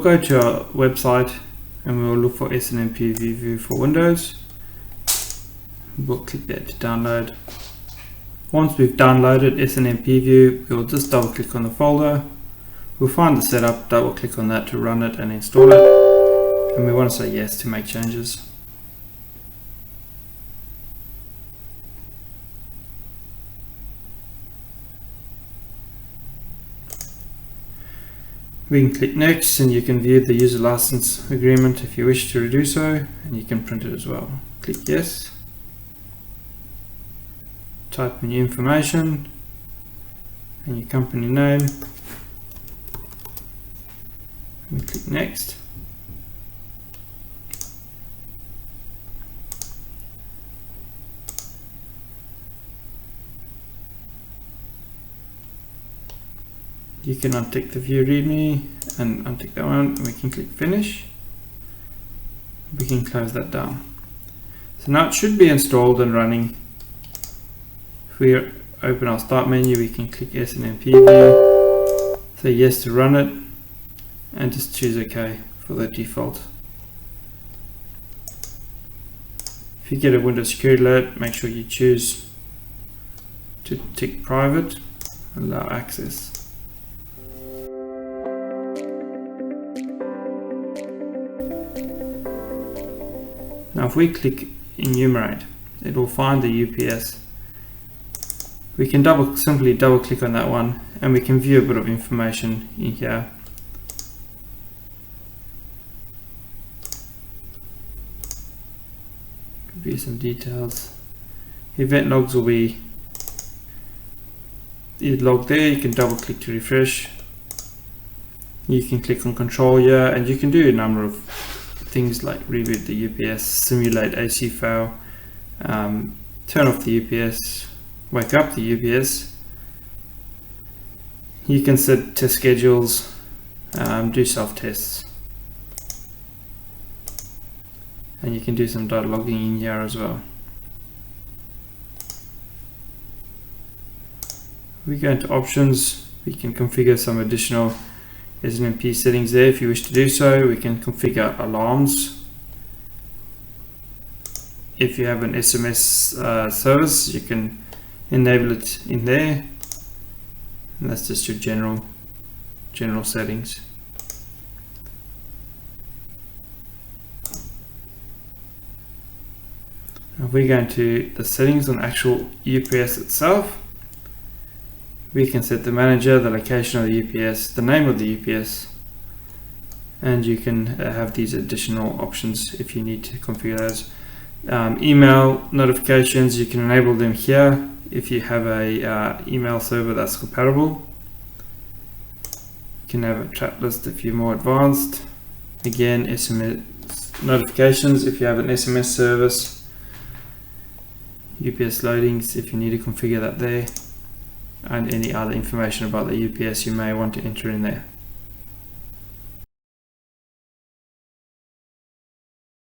go to our website and we'll look for SNMP View for Windows. We'll click that to download. Once we've downloaded SNMP View, we'll just double click on the folder. We'll find the setup, double click on that to run it and install it. And we want to say yes to make changes. We can click next and you can view the user license agreement if you wish to do so, and you can print it as well. Click yes. Type in your information and your company name. And click next. You can untick the view readme and untick that one, and we can click finish. We can close that down. So now it should be installed and running. If we open our start menu, we can click SNMP view, say yes to run it, and just choose OK for the default. If you get a Windows security alert, make sure you choose to tick private, allow access. Now if we click enumerate, it will find the UPS. We can simply double click on that one and we can view a bit of information in here. View some details. Event logs will be logged there. You can double click to refresh. You can click on control here and you can do a number of things like reboot the UPS, simulate AC fail, turn off the UPS, wake up the UPS. You can set test schedules, do self-tests, and you can do some data logging in here as well. We go into options, we can configure some additional SNMP settings there if you wish to do so. We can configure alarms. If you have an SMS service, you can enable it in there, and that's just your general settings. Now if we go into the settings on actual UPS itself, we can set the manager, the location of the UPS, the name of the UPS, and you can have these additional options if you need to configure those. Email notifications, you can enable them here if you have a email server that's compatible. You can have a chat list if you're more advanced. Again, SMS notifications if you have an SMS service. UPS loadings if you need to configure that there, and any other information about the UPS you may want to enter in there.